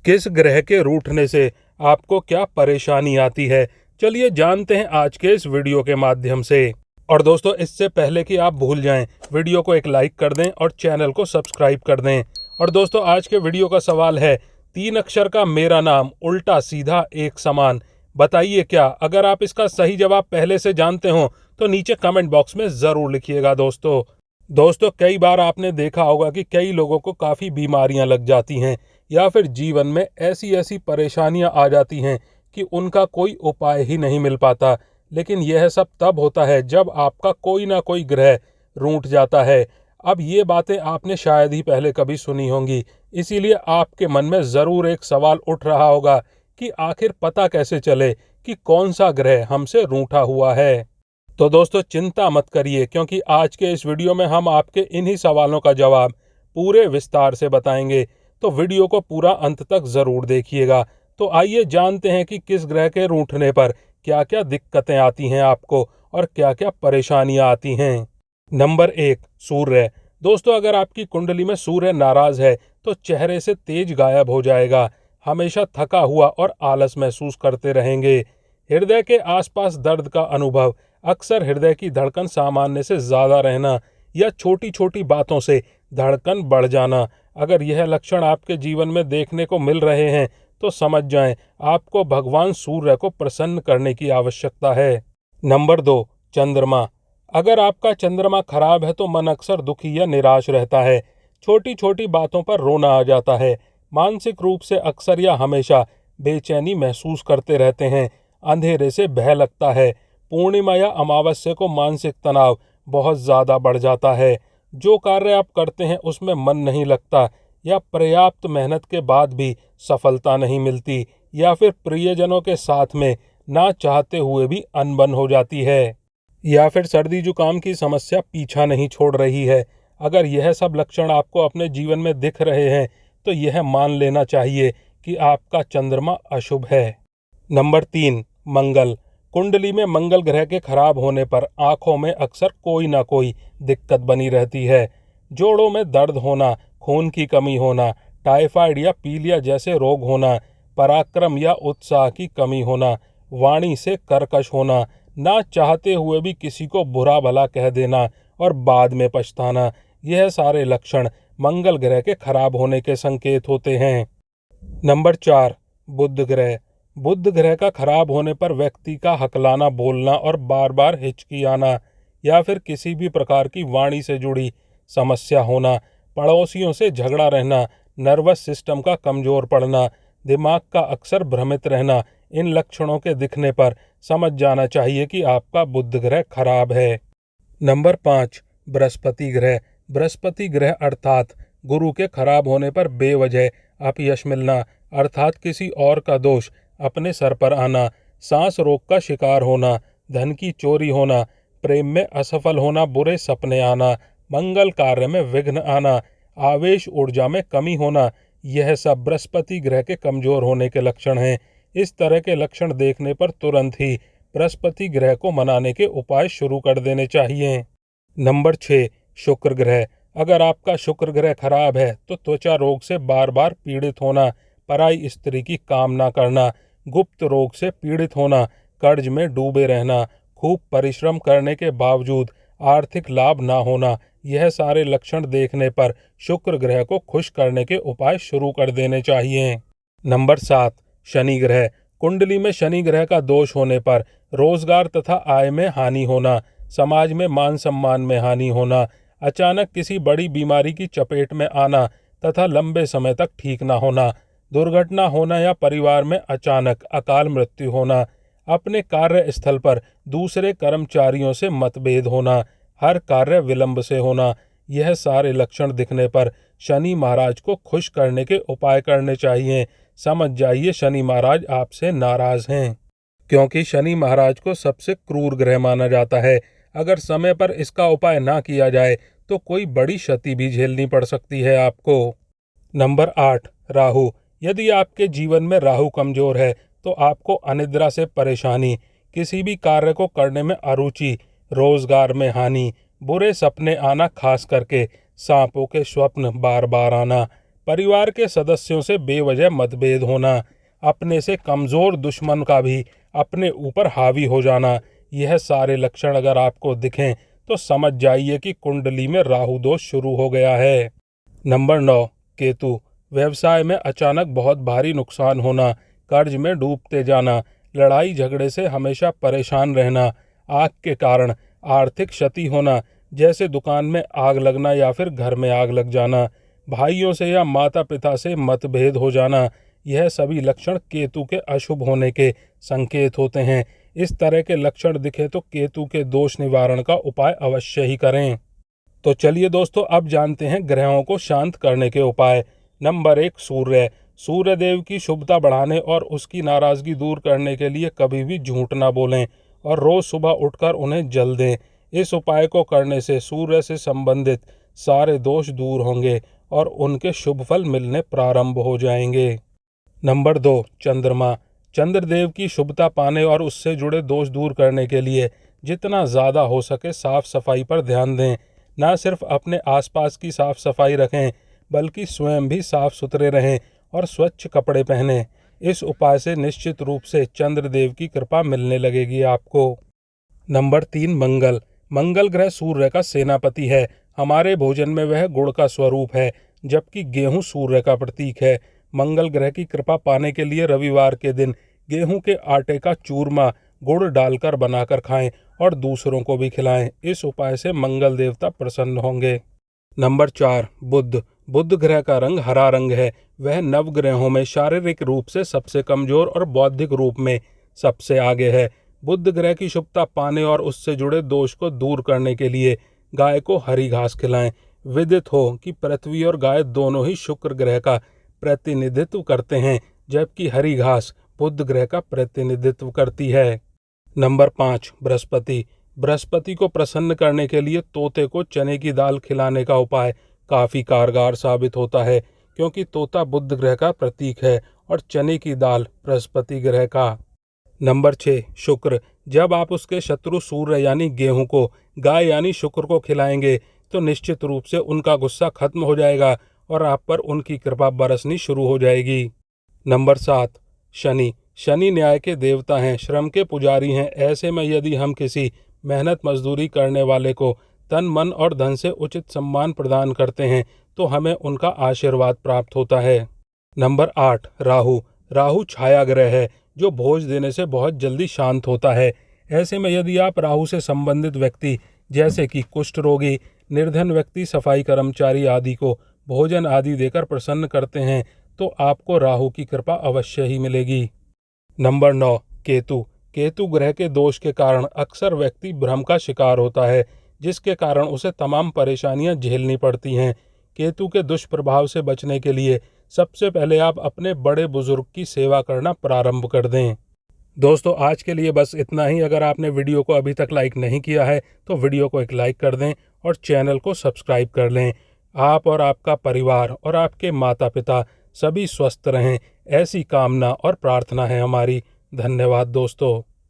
किस ग्रह के रूठने से आपको क्या परेशानी आती है, चलिए जानते हैं आज के इस वीडियो के माध्यम से। और दोस्तों, इससे पहले कि आप भूल जाएं, वीडियो को एक लाइक कर दें और चैनल को सब्सक्राइब कर दें। और दोस्तों, आज के वीडियो का सवाल है 3 अक्षर का मेरा नाम उल्टा सीधा एक समान, बताइए क्या। अगर आप इसका सही जवाब पहले से जानते हो तो नीचे कमेंट बॉक्स में ज़रूर लिखिएगा। दोस्तों, कई बार आपने देखा होगा कि कई लोगों को काफ़ी बीमारियां लग जाती हैं या फिर जीवन में ऐसी ऐसी परेशानियां आ जाती हैं कि उनका कोई उपाय ही नहीं मिल पाता। लेकिन यह सब तब होता है जब आपका कोई ना कोई ग्रह रूठ जाता है। अब ये बातें आपने शायद ही पहले कभी सुनी होंगी, इसीलिए आपके मन में ज़रूर एक सवाल उठ रहा होगा कि आखिर पता कैसे चले कि कौन सा ग्रह हमसे रूठा हुआ है। तो दोस्तों, चिंता मत करिए, क्योंकि आज के इस वीडियो में हम आपके इन्हीं सवालों का जवाब पूरे विस्तार से बताएंगे। तो वीडियो को पूरा अंत तक ज़रूर देखिएगा। तो आइए जानते हैं कि किस ग्रह के रूठने पर क्या क्या दिक्कतें आती हैं आपको और क्या क्या परेशानियां आती हैं। नंबर 1, सूर्य। दोस्तों, अगर आपकी कुंडली में सूर्य नाराज है तो चेहरे से तेज गायब हो जाएगा, हमेशा थका हुआ और आलस महसूस करते रहेंगे। हृदय के आसपास दर्द का अनुभव, अक्सर हृदय की धड़कन सामान्य से ज़्यादा रहना या छोटी छोटी बातों से धड़कन बढ़ जाना। अगर यह लक्षण आपके जीवन में देखने को मिल रहे हैं तो समझ जाएं, आपको भगवान सूर्य को प्रसन्न करने की आवश्यकता है। नंबर 2, चंद्रमा। अगर आपका चंद्रमा खराब है तो मन अक्सर दुखी या निराश रहता है, छोटी छोटी बातों पर रोना आ जाता है, मानसिक रूप से अक्सर या हमेशा बेचैनी महसूस करते रहते हैं, अंधेरे से भय लगता है, पूर्णिमा या अमावस्या को मानसिक तनाव बहुत ज़्यादा बढ़ जाता है, जो कार्य आप करते हैं उसमें मन नहीं लगता या पर्याप्त मेहनत के बाद भी सफलता नहीं मिलती, या फिर प्रियजनों के साथ में ना चाहते हुए भी अनबन हो जाती है, या फिर सर्दी जुकाम की समस्या पीछा नहीं छोड़ रही है। अगर यह सब लक्षण आपको अपने जीवन में दिख रहे हैं तो यह मान लेना चाहिए कि आपका चंद्रमा अशुभ है। नंबर 3, मंगल। कुंडली में मंगल ग्रह के खराब होने पर आंखों में अक्सर कोई ना कोई दिक्कत बनी रहती है, जोड़ों में दर्द होना, खून की कमी होना, टाइफाइड या पीलिया जैसे रोग होना, पराक्रम या उत्साह की कमी होना, वाणी से कर्कश होना, ना चाहते हुए भी किसी को बुरा भला कह देना और बाद में पछताना, यह सारे लक्षण मंगल ग्रह के खराब होने के संकेत होते हैं। नंबर 4, बुध ग्रह। बुध ग्रह का खराब होने पर व्यक्ति का हकलाना बोलना और बार बार हिचकी आना, या फिर किसी भी प्रकार की वाणी से जुड़ी समस्या होना, पड़ोसियों से झगड़ा रहना, नर्वस सिस्टम का कमज़ोर पड़ना, दिमाग का अक्सर भ्रमित रहना, इन लक्षणों के दिखने पर समझ जाना चाहिए कि आपका बुध ग्रह खराब है। नंबर 5, बृहस्पति ग्रह। बृहस्पति ग्रह अर्थात गुरु के खराब होने पर बेवजह अपयश मिलना, अर्थात किसी और का दोष अपने सर पर आना, सांस रोग का शिकार होना, धन की चोरी होना, प्रेम में असफल होना, बुरे सपने आना, मंगल कार्य में विघ्न आना, आवेश ऊर्जा में कमी होना, यह सब बृहस्पति ग्रह के कमजोर होने के लक्षण हैं। इस तरह के लक्षण देखने पर तुरंत ही बृहस्पति ग्रह को मनाने के उपाय शुरू कर देने चाहिए। नंबर 6, शुक्र ग्रह। अगर आपका शुक्र ग्रह खराब है तो त्वचा रोग से बार बार पीड़ित होना, पराई स्त्री की कामना करना, गुप्त रोग से पीड़ित होना, कर्ज में डूबे रहना, खूब परिश्रम करने के बावजूद आर्थिक लाभ ना होना, यह सारे लक्षण देखने पर शुक्र ग्रह को खुश करने के उपाय शुरू कर देने चाहिए। नंबर 7, शनि ग्रह। कुंडली में शनि ग्रह का दोष होने पर रोजगार तथा आय में हानि होना, समाज में मान सम्मान में हानि होना, अचानक किसी बड़ी बीमारी की चपेट में आना तथा लंबे समय तक ठीक ना होना, दुर्घटना होना या परिवार में अचानक अकाल मृत्यु होना, अपने कार्य स्थल पर दूसरे कर्मचारियों से मतभेद होना, हर कार्य विलंब से होना, यह सारे लक्षण दिखने पर शनि महाराज को खुश करने के उपाय करने चाहिए। समझ जाइए, शनि महाराज आपसे नाराज हैं, क्योंकि शनि महाराज को सबसे क्रूर ग्रह माना जाता है। अगर समय पर इसका उपाय ना किया जाए तो कोई बड़ी क्षति भी झेलनी पड़ सकती है आपको। नंबर 8, राहु। यदि आपके जीवन में राहु कमजोर है तो आपको अनिद्रा से परेशानी, किसी भी कार्य को करने में अरुचि, रोजगार में हानि, बुरे सपने आना, खास करके सांपों के स्वप्न बार बार आना, परिवार के सदस्यों से बेवजह मतभेद होना, अपने से कमज़ोर दुश्मन का भी अपने ऊपर हावी हो जाना, यह सारे लक्षण अगर आपको दिखें तो समझ जाइए कि कुंडली में राहु दोष शुरू हो गया है। नंबर 9, केतु। व्यवसाय में अचानक बहुत भारी नुकसान होना, कर्ज में डूबते जाना, लड़ाई झगड़े से हमेशा परेशान रहना, आग के कारण आर्थिक क्षति होना, जैसे दुकान में आग लगना या फिर घर में आग लग जाना, भाइयों से या माता पिता से मतभेद हो जाना, यह सभी लक्षण केतु के अशुभ होने के संकेत होते हैं। इस तरह के लक्षण दिखे तो केतु के दोष निवारण का उपाय अवश्य ही करें। तो चलिए दोस्तों, अब जानते हैं ग्रहों को शांत करने के उपाय। नंबर 1, सूर्य। सूर्य देव की शुभता बढ़ाने और उसकी नाराजगी दूर करने के लिए कभी भी झूठ ना बोलें और रोज सुबह उठकर उन्हें जल दें। इस उपाय को करने से सूर्य से संबंधित सारे दोष दूर होंगे और उनके शुभ फल मिलने प्रारंभ हो जाएंगे। नंबर 2, चंद्रमा। चंद्रदेव की शुभता पाने और उससे जुड़े दोष दूर करने के लिए जितना ज़्यादा हो सके साफ सफाई पर ध्यान दें। न सिर्फ अपने आसपास की साफ सफाई रखें बल्कि स्वयं भी साफ सुथरे रहें और स्वच्छ कपड़े पहनें। इस उपाय से निश्चित रूप से चंद्रदेव की कृपा मिलने लगेगी आपको। नंबर 3, मंगल। मंगल ग्रह सूर्य का सेनापति है। हमारे भोजन में वह गुड़ का स्वरूप है, जबकि गेहूं सूर्य का प्रतीक है। मंगल ग्रह की कृपा पाने के लिए रविवार के दिन गेहूं के आटे का चूरमा गुड़ डालकर बनाकर खाएं और दूसरों को भी खिलाएं। इस उपाय से मंगल देवता प्रसन्न होंगे। नंबर 4, बुध। बुध ग्रह का रंग हरा रंग है। वह नवग्रहों में शारीरिक रूप से सबसे कमजोर और बौद्धिक रूप में सबसे आगे है। बुध ग्रह की शुभता पाने और उससे जुड़े दोष को दूर करने के लिए गाय को हरी घास खिलाएं। विदित हो कि पृथ्वी और गाय दोनों ही शुक्र ग्रह का प्रतिनिधित्व करते हैं, जबकि हरी घास बुध ग्रह का प्रतिनिधित्व करती है। नंबर 5, बृहस्पति। बृहस्पति को प्रसन्न करने के लिए तोते को चने की दाल खिलाने का उपाय काफ़ी कारगर साबित होता है, क्योंकि तोता बुध ग्रह का प्रतीक है और चने की दाल बृहस्पति ग्रह का। नंबर 6, शुक्र। जब आप उसके शत्रु सूर्य यानी गेहूं को गाय यानी शुक्र को खिलाएंगे तो निश्चित रूप से उनका गुस्सा खत्म हो जाएगा और आप पर उनकी कृपा बरसनी शुरू हो जाएगी। नंबर 7, शनि। शनि न्याय के देवता हैं, श्रम के पुजारी हैं। ऐसे में यदि हम किसी मेहनत मजदूरी करने वाले को तन मन और धन से उचित सम्मान प्रदान करते हैं तो हमें उनका आशीर्वाद प्राप्त होता है। नंबर 8, राहु। राहु छाया ग्रह है जो भोज देने से बहुत जल्दी शांत होता है। ऐसे में यदि आप राहु से संबंधित व्यक्ति जैसे कि कुष्ठ रोगी, निर्धन व्यक्ति, सफाई कर्मचारी आदि को भोजन आदि देकर प्रसन्न करते हैं तो आपको राहु की कृपा अवश्य ही मिलेगी। नंबर 9, केतु। केतु ग्रह के दोष के कारण अक्सर व्यक्ति भ्रम का शिकार होता है, जिसके कारण उसे तमाम परेशानियां झेलनी पड़ती हैं। केतु के दुष्प्रभाव से बचने के लिए सबसे पहले आप अपने बड़े बुजुर्ग की सेवा करना प्रारंभ कर दें। दोस्तों, आज के लिए बस इतना ही। अगर आपने वीडियो को अभी तक लाइक नहीं किया है तो वीडियो को एक लाइक कर दें और चैनल को सब्सक्राइब कर लें। आप और आपका परिवार और आपके माता पिता सभी स्वस्थ रहें, ऐसी कामना और प्रार्थना है हमारी। धन्यवाद दोस्तों।